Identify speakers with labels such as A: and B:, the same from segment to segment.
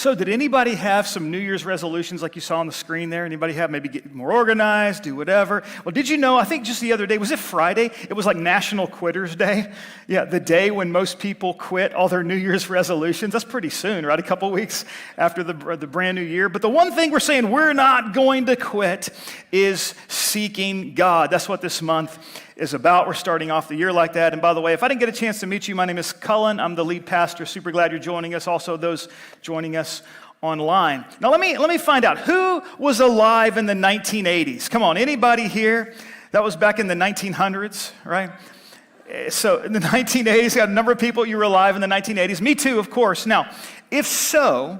A: So did anybody have some New Year's resolutions like you saw on the screen there? Anybody have maybe get more organized, do whatever? Well, did you know, I think just the other day, was it Friday? It was like National Quitters Day. Yeah, the day when most people quit all their New Year's resolutions. That's pretty soon, right? A couple weeks after the brand new year. But the one thing we're saying we're not going to quit is seeking God. That's what this month is about. We're starting off the year like that. And by the way, if I didn't get a chance to meet you, my name is Cullen. I'm the lead pastor. Super glad you're joining us. Also, those joining us online. Now, let me find out who was alive in the 1980s. Come on, anybody here? That was back in the 1900s, right? So in the 1980s, got a number of people, you were alive in the 1980s. Me too, of course. Now, if so,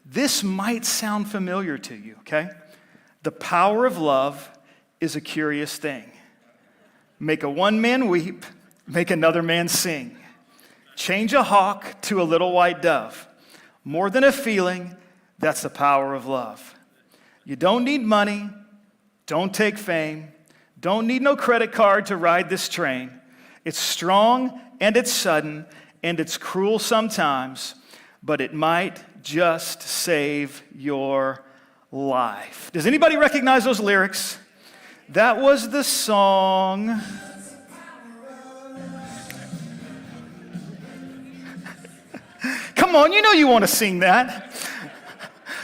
A: this might sound familiar to you, okay? The power of love is a curious thing. Make a one man weep, make another man sing. Change a hawk to a little white dove. More than a feeling, that's the power of love. You don't need money, don't take fame, don't need no credit card to ride this train. It's strong and it's sudden and it's cruel sometimes, but it might just save your life. Does anybody recognize those lyrics? That was the song. Come on, you know you want to sing that.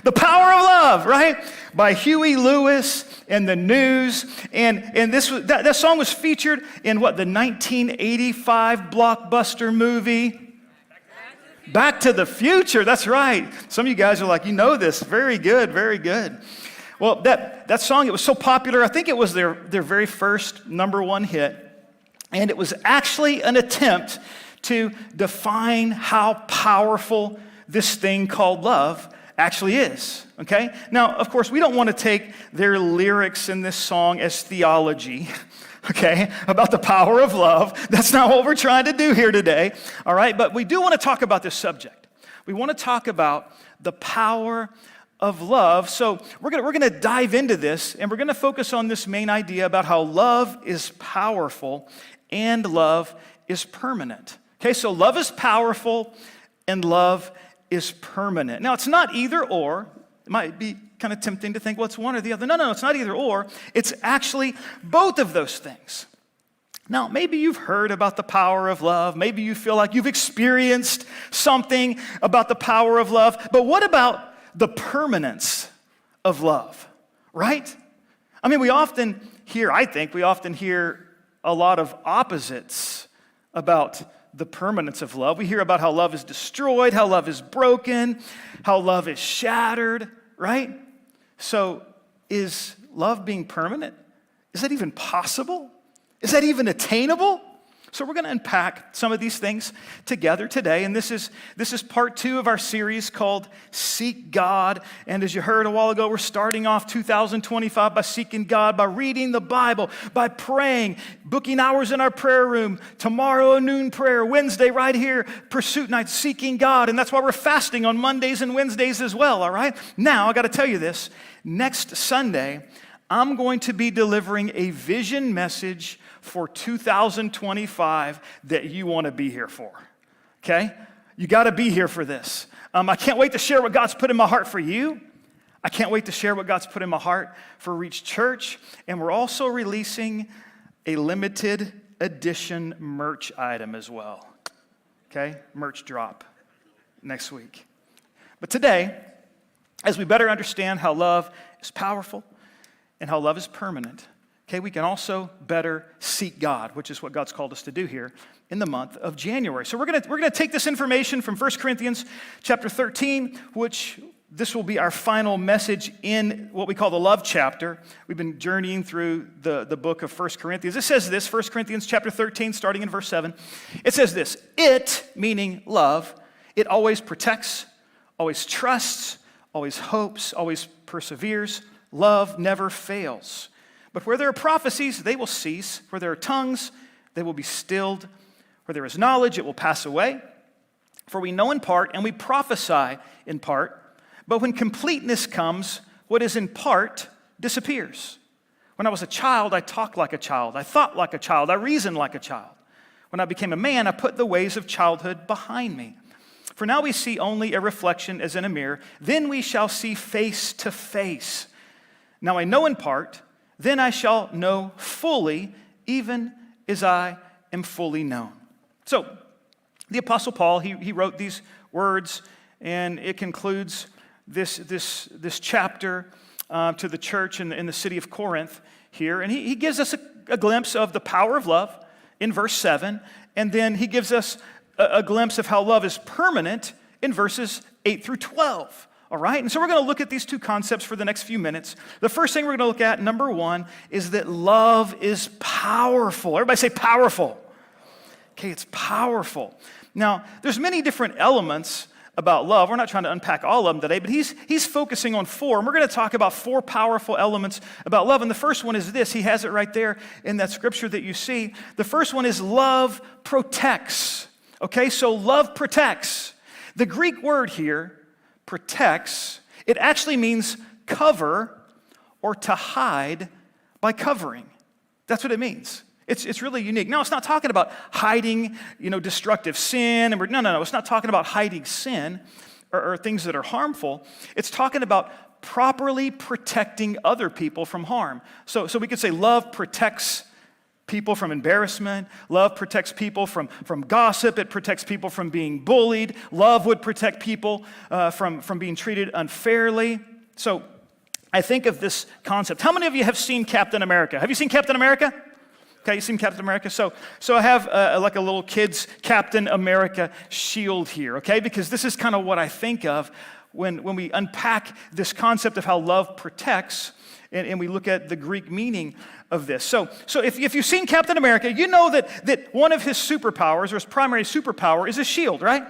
A: The Power of Love, right? By Huey Lewis and the News. And that song was featured in what, the 1985 blockbuster movie? Back to the Future, that's right. Some of you guys are like, you know this. Very good, very good. Well, that song, it was so popular, I think it was their very first number one hit. And it was actually an attempt to define how powerful this thing called love actually is, okay? Now, of course, we don't want to take their lyrics in this song as theology, okay, about the power of love. That's not what we're trying to do here today, all right? But we do want to talk about this subject. We want to talk about the power of love. So we're going to dive into this, and we're going to focus on this main idea about how love is powerful and love is permanent. Okay, so love is powerful and love is permanent. Now, it's not either or. It might be kind of tempting to think, well, it's one or the other. No, it's not either or. It's actually both of those things. Now, maybe you've heard about the power of love. Maybe you feel like you've experienced something about the power of love. But what about the permanence of love, right? I mean, we often hear a lot of opposites about the permanence of love. We hear about how love is destroyed, how love is broken, how love is shattered, right? So is love being permanent? Is that even possible? Is that even attainable? So we're going to unpack some of these things together today, and this is part 2 of our series called Seek God. And as you heard a while ago, we're starting off 2025 by seeking God, by reading the Bible, by praying, booking hours in our prayer room, tomorrow a noon prayer, Wednesday right here, Pursuit Night, seeking God, and that's why we're fasting on Mondays and Wednesdays as well, all right? Now, I got to tell you this, next Sunday, I'm going to be delivering a vision message for 2025 that you want to be here for, okay? You got to be here for this. I can't wait to share what God's put in my heart for you. I can't wait to share what God's put in my heart for Reach Church. And we're also releasing a limited edition merch item as well, okay? Merch drop next week. But today, as we better understand how love is powerful and how love is permanent, okay, we can also better seek God, which is what God's called us to do here in the month of January. So we're gonna take this information from 1 Corinthians chapter 13, which this will be our final message in what we call the love chapter. We've been journeying through the book of 1 Corinthians. It says this, 1 Corinthians chapter 13, starting in verse 7. It says this, it, meaning love, it always protects, always trusts, always hopes, always perseveres. Love never fails. But where there are prophecies, they will cease. Where there are tongues, they will be stilled. Where there is knowledge, it will pass away. For we know in part, and we prophesy in part. But when completeness comes, what is in part disappears. When I was a child, I talked like a child. I thought like a child. I reasoned like a child. When I became a man, I put the ways of childhood behind me. For now we see only a reflection as in a mirror. Then we shall see face to face. Now I know in part, then I shall know fully, even as I am fully known. So, the Apostle Paul, he wrote these words, and it concludes this chapter to the church in the city of Corinth here. And he gives us a glimpse of the power of love in verse 7, and then he gives us a glimpse of how love is permanent in verses 8 through 12. All right? And so we're going to look at these two concepts for the next few minutes. The first thing we're going to look at, number one, is that love is powerful. Everybody say powerful. Okay, it's powerful. Now, there's many different elements about love. We're not trying to unpack all of them today, but he's focusing on four. And we're going to talk about four powerful elements about love. And the first one is this. He has it right there in that scripture that you see. The first one is love protects. Okay, so love protects. The Greek word here, protects, it actually means cover or to hide by covering. That's what it means. It's really unique. Now, it's not talking about hiding, destructive sin. No. It's not talking about hiding sin or things that are harmful. It's talking about properly protecting other people from harm. So we could say love protects people from embarrassment. Love protects people from gossip. It protects people from being bullied. Love would protect people from being treated unfairly. So I think of this concept. How many of you have seen Captain America? Have you seen Captain America? Okay, you've seen Captain America? So I have like a little kid's Captain America shield here, okay? Because this is kind of what I think of when we unpack this concept of how love protects and we look at the Greek meaning of this. So if you've seen Captain America, you know that one of his superpowers, or his primary superpower, is a shield, right?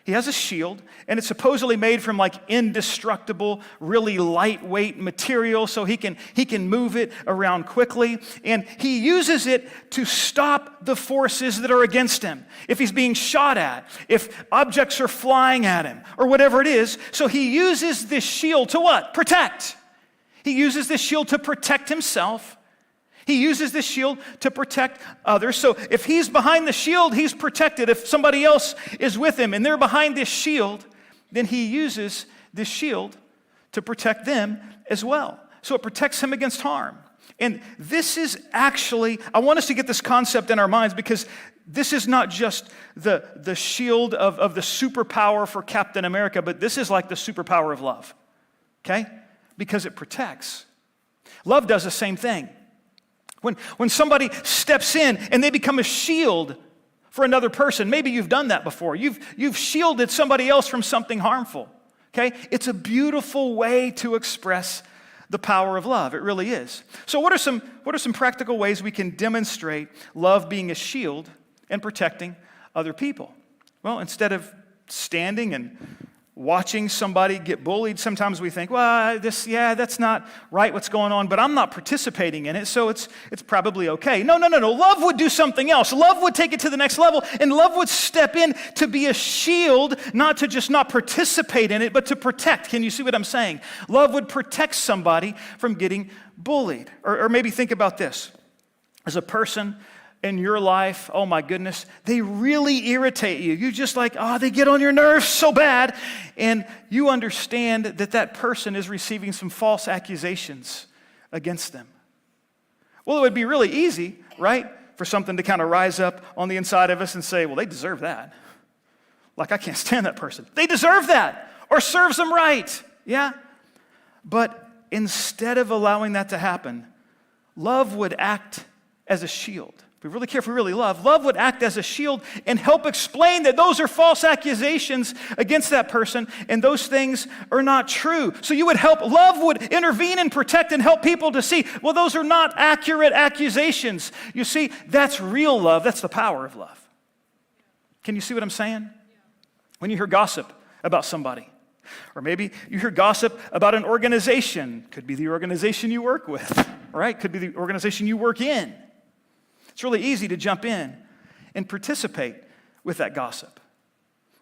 A: He has a shield, and it's supposedly made from like indestructible, really lightweight material, so he can move it around quickly, and he uses it to stop the forces that are against him. If he's being shot at, if objects are flying at him, or whatever it is, so he uses this shield to what? Protect. He uses this shield to protect himself. He uses this shield to protect others. So if he's behind the shield, he's protected. If somebody else is with him and they're behind this shield, then he uses this shield to protect them as well. So it protects him against harm. And this is actually, I want us to get this concept in our minds, because this is not just the shield of the superpower for Captain America, but this is like the superpower of love, okay? Because it protects. Love does the same thing. When somebody steps in and they become a shield for another person, maybe you've done that before. You've shielded somebody else from something harmful. Okay? It's a beautiful way to express the power of love. It really is. So what are some practical ways we can demonstrate love being a shield and protecting other people? Well, instead of standing and watching somebody get bullied, sometimes we think, well, that's not right what's going on, but I'm not participating in it, so it's probably okay. No. Love would do something else. Love would take it to the next level, and love would step in to be a shield, not to just not participate in it, but to protect. Can you see what I'm saying? Love would protect somebody from getting bullied. Or maybe think about this. As a person in your life, oh my goodness, they really irritate you. You just they get on your nerves so bad. And you understand that person is receiving some false accusations against them. Well, it would be really easy, right, for something to kind of rise up on the inside of us and say, well, they deserve that. Like, I can't stand that person. They deserve that, or serves them right. Yeah? But instead of allowing that to happen, love would act as a shield. If we really care, if we really love would act as a shield and help explain that those are false accusations against that person, and those things are not true. So love would intervene and protect and help people to see, well, those are not accurate accusations. You see, that's real love. That's the power of love. Can you see what I'm saying? When you hear gossip about somebody, or maybe you hear gossip about an organization, could be the organization you work with, right? Could be the organization you work in. It's really easy to jump in and participate with that gossip.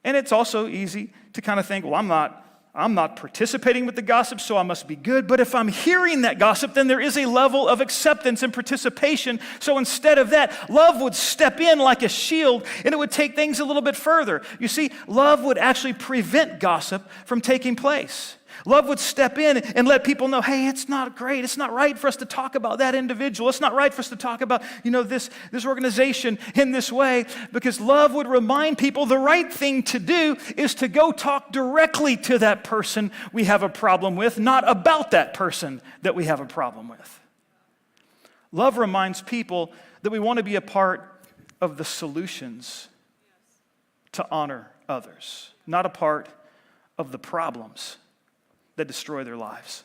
A: And it's also easy to kind of think, well, I'm not I'm not participating with the gossip, so I must be good. But if I'm hearing that gossip, then there is a level of acceptance and participation. So instead of that, love would step in like a shield, and it would take things a little bit further. You see, love would actually prevent gossip from taking place. Love would step in and let people know, hey, it's not great. It's not right for us to talk about that individual. It's not right for us to talk about, this organization in this way, because love would remind people the right thing to do is to go talk directly to that person we have a problem with, not about that person that we have a problem with. Love reminds people that we want to be a part of the solutions to honor others, not a part of the problems that destroy their lives.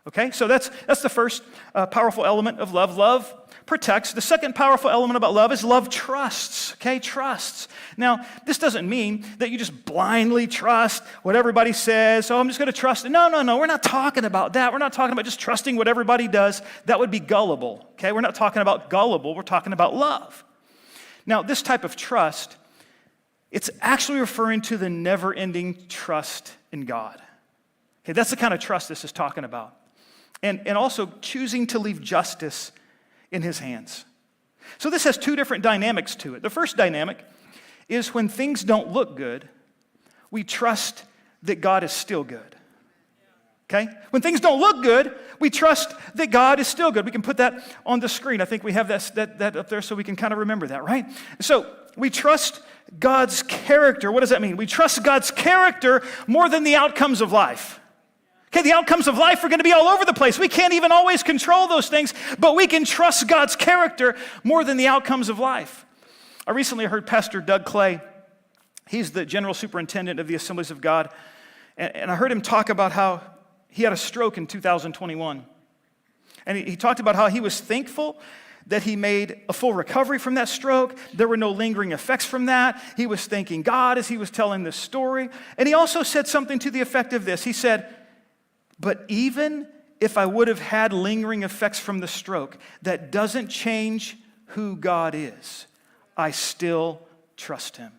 A: Okay, so that's the first powerful element of love. Love protects. The second powerful element about love is love trusts. Okay, trusts. Now, this doesn't mean that you just blindly trust what everybody says. Oh, I'm just going to trust it. No. We're not talking about that. We're not talking about just trusting what everybody does. That would be gullible. Okay, we're not talking about gullible. We're talking about love. Now, this type of trust, it's actually referring to the never-ending trust in God. Okay, that's the kind of trust this is talking about. And also choosing to leave justice in his hands. So this has two different dynamics to it. The first dynamic is when things don't look good, we trust that God is still good. Okay? When things don't look good, we trust that God is still good. We can put that on the screen. I think we have that up there so we can kind of remember that, right? So we trust God's character. What does that mean? We trust God's character more than the outcomes of life. Okay, the outcomes of life are going to be all over the place. We can't even always control those things, but we can trust God's character more than the outcomes of life. I recently heard Pastor Doug Clay. He's the general superintendent of the Assemblies of God, and I heard him talk about how he had a stroke in 2021. And he talked about how he was thankful that he made a full recovery from that stroke. There were no lingering effects from that. He was thanking God as he was telling this story. And he also said something to the effect of this. He said, but even if I would have had lingering effects from the stroke, that doesn't change who God is. I still trust him.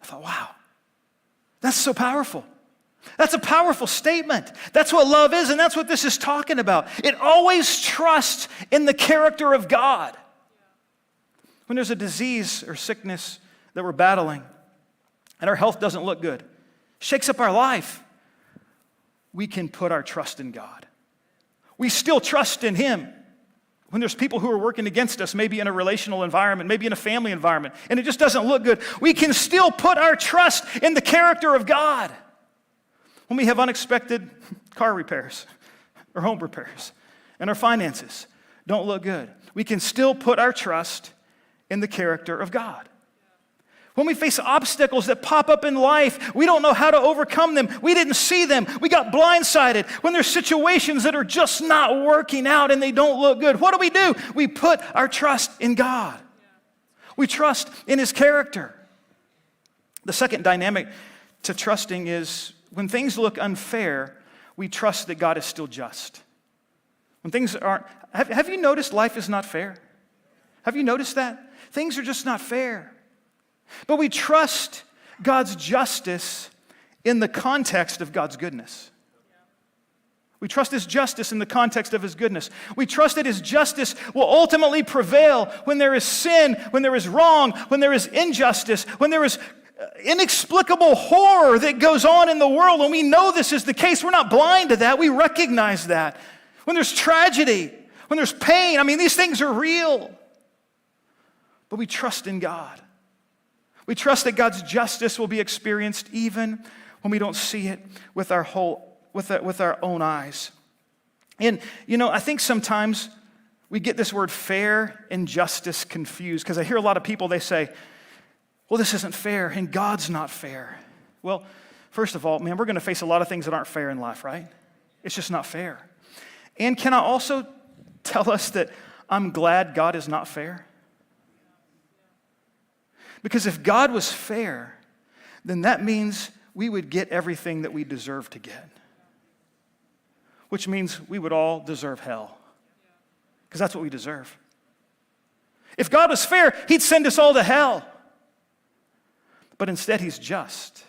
A: I thought, wow, that's so powerful. That's a powerful statement. That's what love is, and that's what this is talking about. It always trusts in the character of God. When there's a disease or sickness that we're battling, and our health doesn't look good, shakes up our life, we can put our trust in God. We still trust in him. When there's people who are working against us, maybe in a relational environment, maybe in a family environment, and it just doesn't look good, we can still put our trust in the character of God. When we have unexpected car repairs or home repairs and our finances don't look good, we can still put our trust in the character of God. When we face obstacles that pop up in life, we don't know how to overcome them. We didn't see them. We got blindsided. When there's situations that are just not working out and they don't look good, what do? We put our trust in God. We trust in his character. The second dynamic to trusting is when things look unfair, we trust that God is still just. When things aren't, have you noticed life is not fair? Have you noticed that? Things are just not fair. But we trust God's justice in the context of God's goodness. We trust his justice in the context of his goodness. We trust that his justice will ultimately prevail when there is sin, when there is wrong, when there is injustice, when there is inexplicable horror that goes on in the world. And we know this is the case. We're not blind to that. We recognize that. When there's tragedy, when there's pain, these things are real. But we trust in God. We trust that God's justice will be experienced even when we don't see it with our own eyes. And, I think sometimes we get this word fair and justice confused because I hear a lot of people, they say, well, this isn't fair and God's not fair. Well, first of all, we're going to face a lot of things that aren't fair in life, right? It's just not fair. And can I also tell us that I'm glad God is not fair? Because if God was fair, then that means we would get everything that we deserve to get. Which means we would all deserve hell. Because that's what we deserve. If God was fair, he'd send us all to hell. But instead, he's just.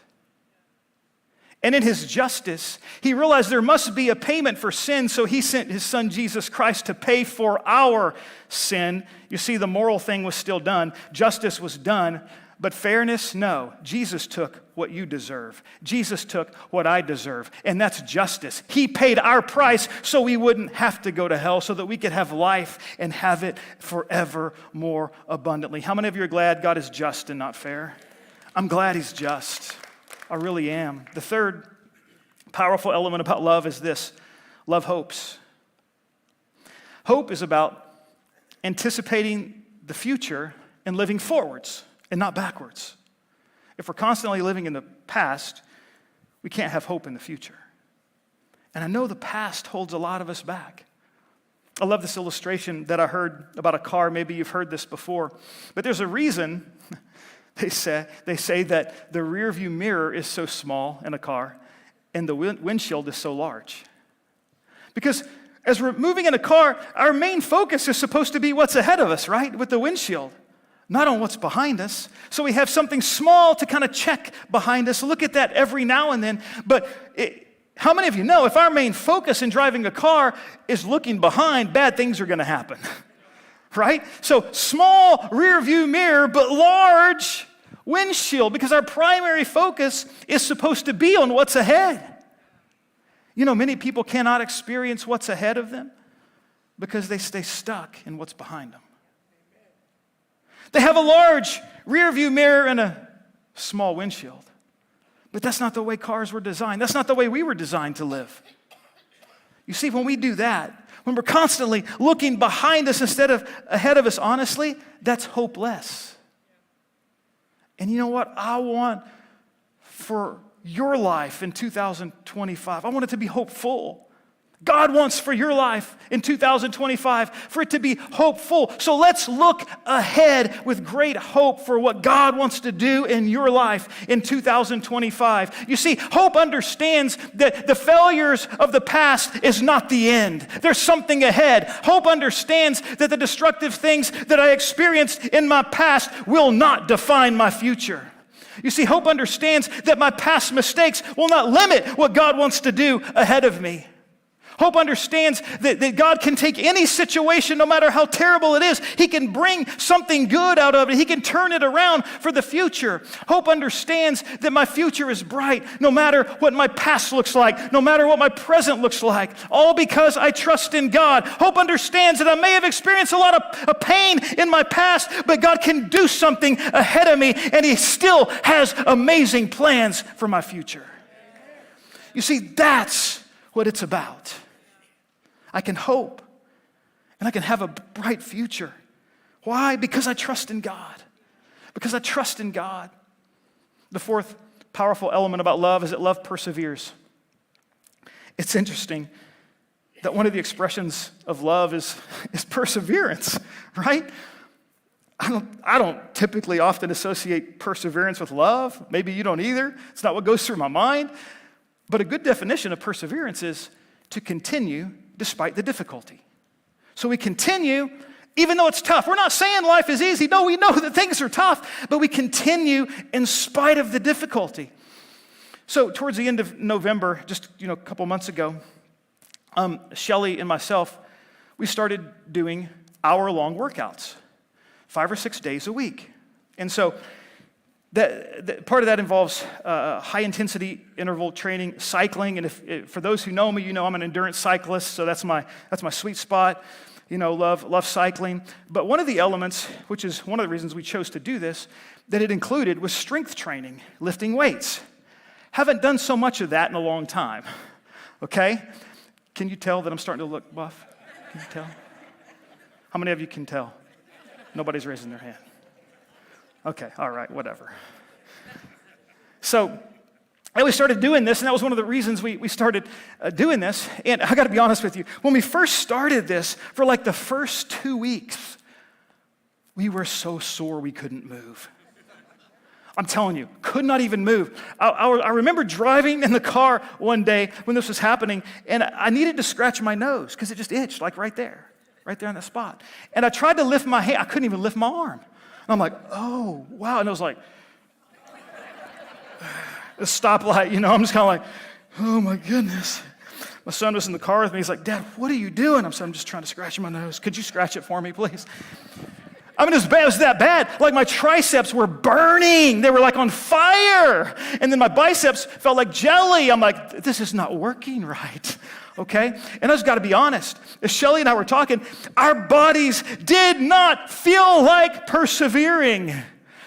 A: And in his justice, he realized there must be a payment for sin, so he sent his son Jesus Christ to pay for our sin. You see, the moral thing was still done. Justice was done. But fairness, no. Jesus took what you deserve. Jesus took what I deserve, and that's justice. He paid our price so we wouldn't have to go to hell, so that we could have life and have it forever more abundantly. How many of you are glad God is just and not fair? I'm glad he's just. I really am. The third powerful element about love is this: love hopes. Hope is about anticipating the future and living forwards and not backwards. If we're constantly living in the past, we can't have hope in the future. And I know the past holds a lot of us back. I love this illustration that I heard about a car. Maybe you've heard this before. But there's a reason they say that the rear view mirror is so small in a car and the windshield is so large. Because as we're moving in a car, our main focus is supposed to be what's ahead of us, right? With the windshield, not on what's behind us. So we have something small to kind of check behind us, look at that every now and then. But how many of you know if our main focus in driving a car is looking behind, bad things are going to happen, right? So small rear view mirror, but large windshield, because our primary focus is supposed to be on what's ahead. You know, many people cannot experience what's ahead of them because they stay stuck in what's behind them. They have a large rear view mirror and a small windshield. But that's not the way cars were designed. That's not the way we were designed to live. You see, when we do that, when we're constantly looking behind us instead of ahead of us, honestly, that's hopeless. And you know what? I want for your life in 2025, I want it to be hopeful. God wants for your life in 2025 for it to be hopeful. So let's look ahead with great hope for what God wants to do in your life in 2025. You see, hope understands that the failures of the past is not the end. There's something ahead. Hope understands that the destructive things that I experienced in my past will not define my future. You see, hope understands that my past mistakes will not limit what God wants to do ahead of me. Hope understands that God can take any situation, no matter how terrible it is. He can bring something good out of it. He can turn it around for the future. Hope understands that my future is bright, no matter what my past looks like, no matter what my present looks like, all because I trust in God. Hope understands that I may have experienced a lot of pain in my past, but God can do something ahead of me, and He still has amazing plans for my future. You see, that's what it's about. I can hope, and I can have a bright future. Why? Because I trust in God. Because I trust in God. The fourth powerful element about love is that love perseveres. It's interesting that one of the expressions of love is perseverance, right? I don't typically often associate perseverance with love. Maybe you don't either. It's not what goes through my mind. But a good definition of perseverance is to continue despite the difficulty. So we continue even though it's tough. We're not saying life is easy. No, we know that things are tough, but we continue in spite of the difficulty. So towards the end of November, just a couple months ago, Shelly and myself, we started doing hour-long workouts, 5 or 6 days a week. And so that part of that involves high-intensity interval training, cycling, and if for those who know me, I'm an endurance cyclist, so that's my sweet spot. Love cycling. But one of the elements, which is one of the reasons we chose to do this, that it included was strength training, lifting weights. Haven't done so much of that in a long time. Okay? Can you tell that I'm starting to look buff? Can you tell? How many of you can tell? Nobody's raising their hand. Okay, all right, whatever. So we started doing this, and that was one of the reasons we started doing this. And I got to be honest with you, when we first started this, for like the first 2 weeks, we were so sore we couldn't move. I'm telling you, could not even move. I remember driving in the car one day when this was happening, and I needed to scratch my nose because it just itched, like right there on that spot. And I tried to lift my hand. I couldn't even lift my arm. And I'm like, oh, wow. And I was like, a stoplight, I'm just kind of like, oh my goodness. My son was in the car with me. He's like, Dad, what are you doing? I'm just trying to scratch my nose. Could you scratch it for me, please? I mean, it was that bad. Like my triceps were burning. They were like on fire. And then my biceps felt like jelly. I'm like, this is not working right. Okay? And I just got to be honest. As Shelly and I were talking, our bodies did not feel like persevering.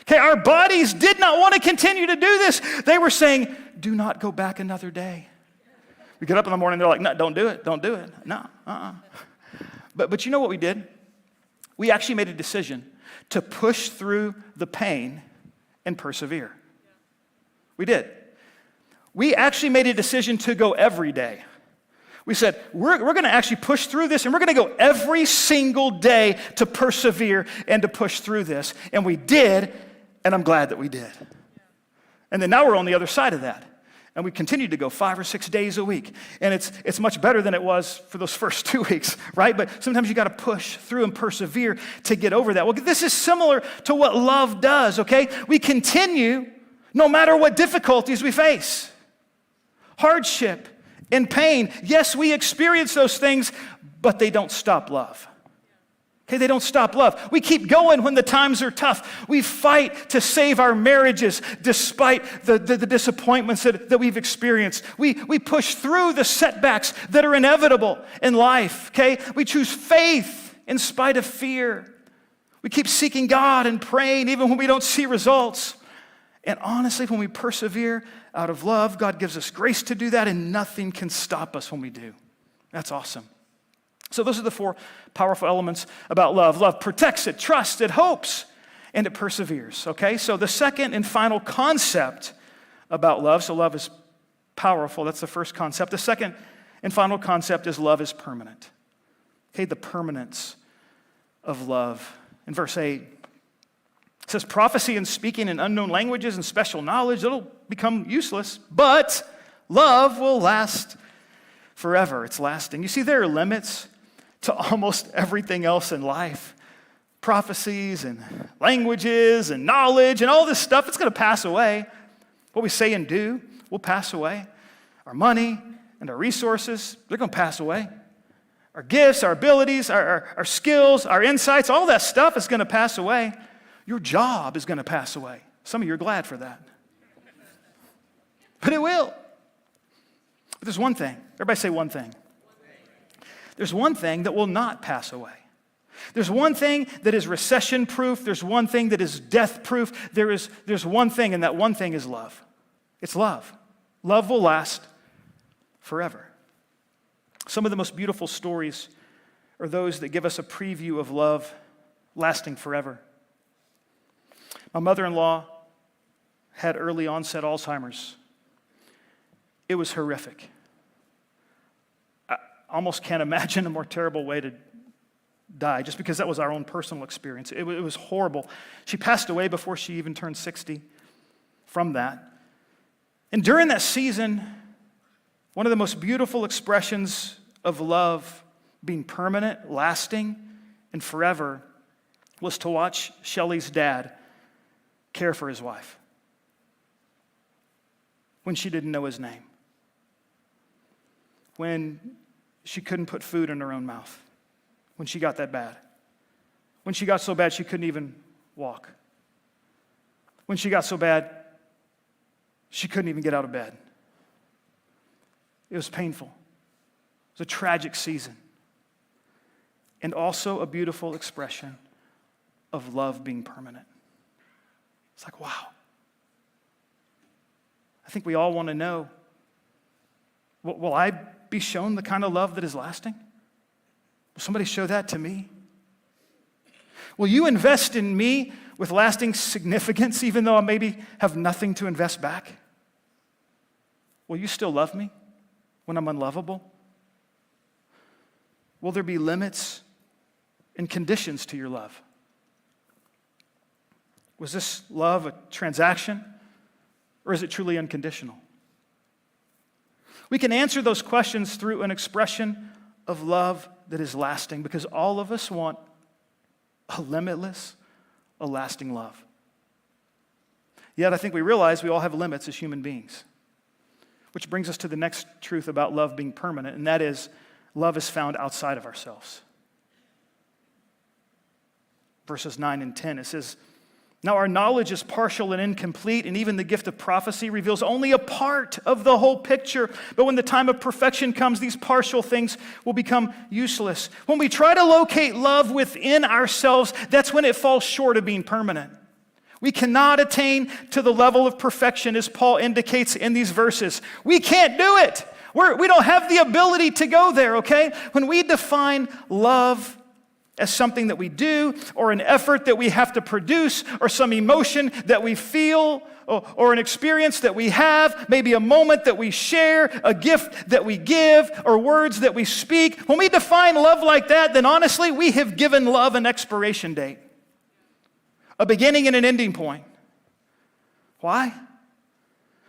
A: Okay? Our bodies did not want to continue to do this. They were saying, do not go back another day. We get up in the morning, they're like, no, don't do it. Don't do it. No, But you know what we did? We actually made a decision to push through the pain and persevere. We did. We actually made a decision to go every day. We said, we're going to actually push through this, and we're going to go every single day to persevere and to push through this. And we did, and I'm glad that we did. And then now we're on the other side of that. And we continued to go 5 or 6 days a week. And it's much better than it was for those first 2 weeks, right? But sometimes you got to push through and persevere to get over that. Well, this is similar to what love does, okay? We continue no matter what difficulties we face. Hardship and pain. Yes, we experience those things, but they don't stop love. Okay, they don't stop love. We keep going when the times are tough. We fight to save our marriages despite the disappointments that we've experienced. We push through the setbacks that are inevitable in life, okay? We choose faith in spite of fear. We keep seeking God and praying even when we don't see results. And honestly, when we persevere out of love, God gives us grace to do that, and nothing can stop us when we do. That's awesome. So those are the 4 powerful elements about love. Love protects, it trusts, it hopes, and it perseveres, okay? So the second and final concept about love, so love is powerful, that's the first concept. The second and final concept is love is permanent. Okay, the permanence of love. In verse 8, it says, prophecy and speaking in unknown languages and special knowledge, it'll become useless, but love will last forever. It's lasting. You see, there are limits to almost everything else in life. Prophecies and languages and knowledge and all this stuff, it's going to pass away. What we say and do will pass away. Our money and our resources, they're going to pass away. Our gifts, our abilities, our skills, our insights, all that stuff is going to pass away. Your job is going to pass away. Some of you are glad for that. But it will. But there's one thing. Everybody say one thing. There's one thing that will not pass away. There's one thing that is recession-proof. There's one thing that is death-proof. There's one thing, and that one thing is love. It's love. Love will last forever. Some of the most beautiful stories are those that give us a preview of love lasting forever. My mother-in-law had early onset Alzheimer's. It was horrific. I almost can't imagine a more terrible way to die, just because that was our own personal experience. It was horrible. She passed away before she even turned 60 from that. And during that season, one of the most beautiful expressions of love being permanent, lasting, and forever was to watch Shelly's dad care for his wife when she didn't know his name, when she couldn't put food in her own mouth, when she got that bad, when she got so bad she couldn't even walk, when she got so bad she couldn't even get out of bed. It was painful. It was a tragic season, and also a beautiful expression of love being permanent. It's like, wow. I think we all want to know, will I be shown the kind of love that is lasting? Will somebody show that to me? Will you invest in me with lasting significance, even though I maybe have nothing to invest back? Will you still love me when I'm unlovable? Will there be limits and conditions to your love? Was this love a transaction, or is it truly unconditional? We can answer those questions through an expression of love that is lasting, because all of us want a limitless, a lasting love. Yet I think we realize we all have limits as human beings. Which brings us to the next truth about love being permanent, and that is love is found outside of ourselves. Verses 9 and 10, it says, "Now our knowledge is partial and incomplete, and even the gift of prophecy reveals only a part of the whole picture. But when the time of perfection comes, these partial things will become useless." When we try to locate love within ourselves, that's when it falls short of being permanent. We cannot attain to the level of perfection as Paul indicates in these verses. We can't do it. We don't have the ability to go there, okay? When we define love as something that we do, or an effort that we have to produce, or some emotion that we feel, or an experience that we have, maybe a moment that we share, a gift that we give, or words that we speak, when we define love like that, then honestly, we have given love an expiration date. A beginning and an ending point. Why?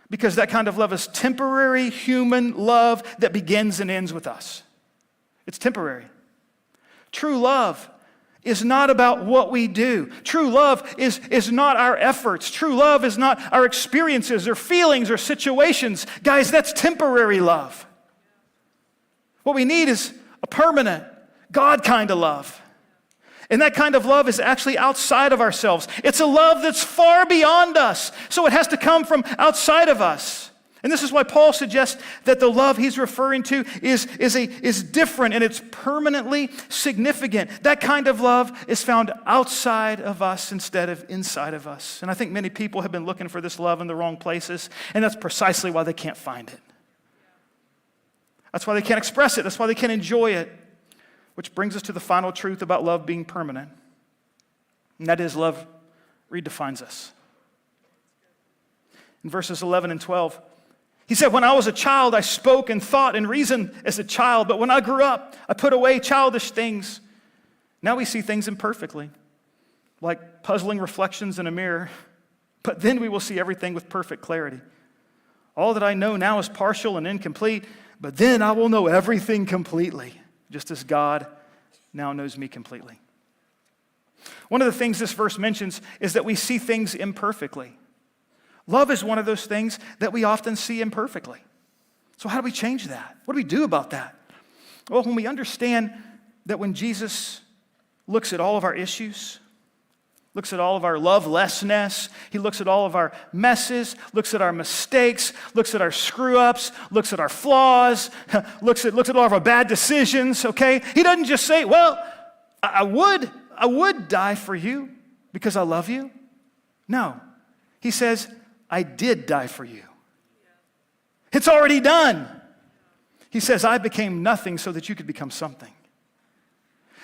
A: Because that kind of love is temporary human love that begins and ends with us. It's temporary. True love is not about what we do. True love is not our efforts. True love is not our experiences or feelings or situations. Guys, that's temporary love. What we need is a permanent, God kind of love. And that kind of love is actually outside of ourselves. It's a love that's far beyond us. So it has to come from outside of us. And this is why Paul suggests that the love he's referring to is different and it's permanently significant. That kind of love is found outside of us instead of inside of us. And I think many people have been looking for this love in the wrong places, and that's precisely why they can't find it. That's why they can't express it. That's why they can't enjoy it. Which brings us to the final truth about love being permanent. And that is, love redefines us. In verses 11 and 12, he said, "When I was a child, I spoke and thought and reasoned as a child. But when I grew up, I put away childish things. Now we see things imperfectly, like puzzling reflections in a mirror. But then we will see everything with perfect clarity. All that I know now is partial and incomplete, but then I will know everything completely, just as God now knows me completely." One of the things this verse mentions is that we see things imperfectly. Love is one of those things that we often see imperfectly. So how do we change that? What do we do about that? Well, when we understand that when Jesus looks at all of our issues, looks at all of our lovelessness, he looks at all of our messes, looks at our mistakes, looks at our screw-ups, looks at our flaws, looks at all of our bad decisions, okay? He doesn't just say, "Well, I would die for you because I love you." No. He says, "I did die for you." It's already done. He says, "I became nothing so that you could become something."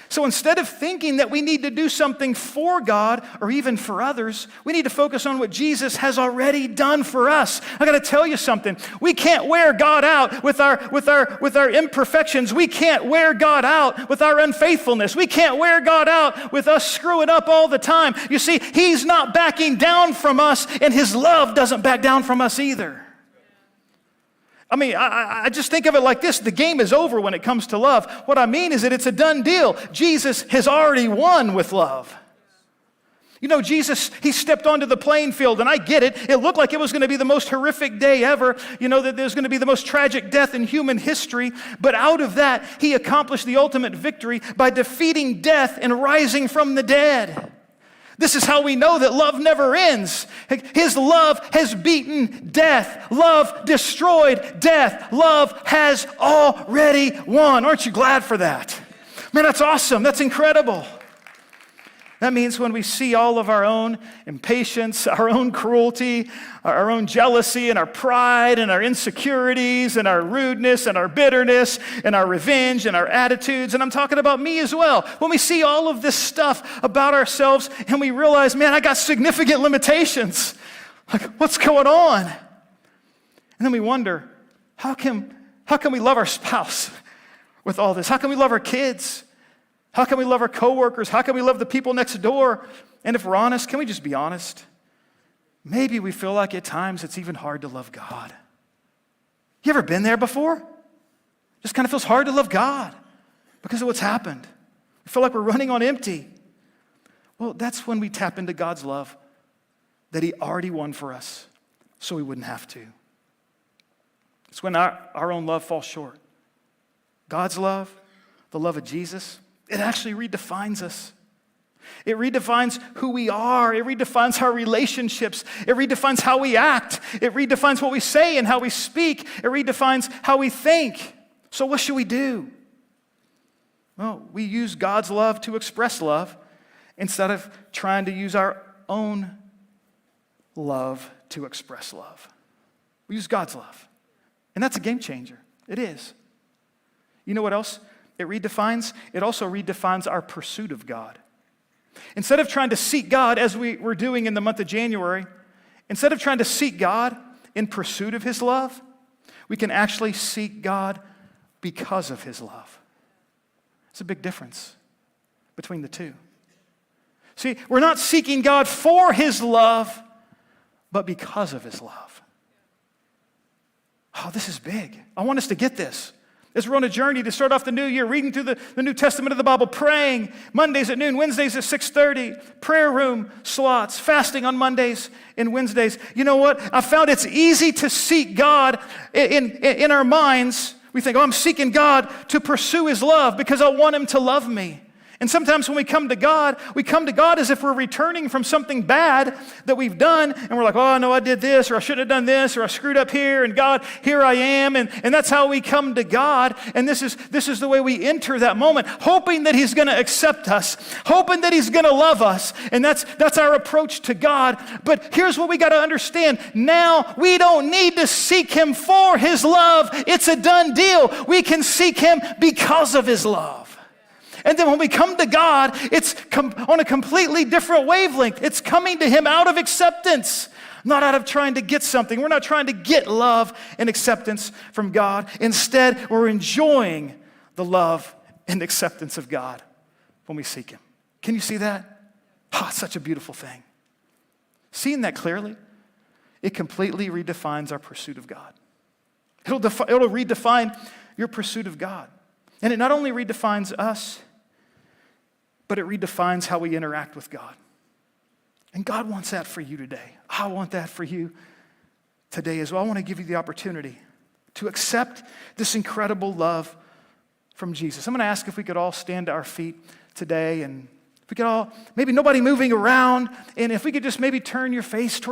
A: So instead of thinking that we need to do something for God or even for others, we need to focus on what Jesus has already done for us. I got to tell you something. We can't wear God out with our imperfections. We can't wear God out with our unfaithfulness. We can't wear God out with us screwing up all the time. You see, he's not backing down from us, and his love doesn't back down from us either. I mean, I just think of it like this. The game is over when it comes to love. What I mean is that it's a done deal. Jesus has already won with love. You know, Jesus, he stepped onto the playing field, and I get it. It looked like it was going to be the most horrific day ever. You know, that there's going to be the most tragic death in human history. But out of that, he accomplished the ultimate victory by defeating death and rising from the dead. This is how we know that love never ends. His love has beaten death. Love destroyed death. Love has already won. Aren't you glad for that? Man, that's awesome. That's incredible. That means when we see all of our own impatience, our own cruelty, our own jealousy and our pride and our insecurities and our rudeness and our bitterness and our revenge and our attitudes, and I'm talking about me as well. When we see all of this stuff about ourselves and we realize, man, I got significant limitations. Like, what's going on? And then we wonder, how can we love our spouse with all this? How can we love our kids? How can we love our coworkers? How can we love the people next door? And if we're honest, can we just be honest? Maybe we feel like at times it's even hard to love God. You ever been there before? Just kind of feels hard to love God because of what's happened. We feel like we're running on empty. Well, that's when we tap into God's love. that he already won for us so we wouldn't have to. It's when our own love falls short. God's love, the love of Jesus, it actually redefines us. It redefines who we are. It redefines our relationships. It redefines how we act. It redefines what we say and how we speak. It redefines how we think. So what should we do? Well, we use God's love to express love instead of trying to use our own love to express love. We use God's love. And that's a game changer. It is. You know what else it redefines? It also redefines our pursuit of God. Instead of trying to seek God as we were doing in the month of January, instead of trying to seek God in pursuit of his love, we can actually seek God because of his love. It's a big difference between the two. See, we're not seeking God for his love, but because of his love. Oh, this is big. I want us to get this. As we're on a journey to start off the new year, reading through the New Testament of the Bible, praying Mondays at noon, Wednesdays at 6:30, prayer room slots, fasting on Mondays and Wednesdays. You know what? I found it's easy to seek God in our minds. We think, I'm seeking God to pursue his love because I want him to love me. And sometimes when we come to God as if we're returning from something bad that we've done, and we're like, oh, no, I did this, or I shouldn't have done this, or I screwed up here, and God, here I am, and that's how we come to God, and this is the way we enter that moment, hoping that he's going to accept us, hoping that he's going to love us, and that's our approach to God. But here's what we got to understand. Now, we don't need to seek him for his love. It's a done deal. We can seek him because of his love. And then when we come to God, it's on a completely different wavelength. It's coming to him out of acceptance, not out of trying to get something. We're not trying to get love and acceptance from God. Instead, we're enjoying the love and acceptance of God when we seek him. Can you see that? Oh, it's such a beautiful thing. Seeing that clearly, it completely redefines our pursuit of God. It'll redefine your pursuit of God. And it not only redefines us, but it redefines how we interact with God. And God wants that for you today. I want that for you today as well. I want to give you the opportunity to accept this incredible love from Jesus. I'm going to ask if we could all stand to our feet today, and if we could all, maybe nobody moving around, and if we could just maybe turn your face toward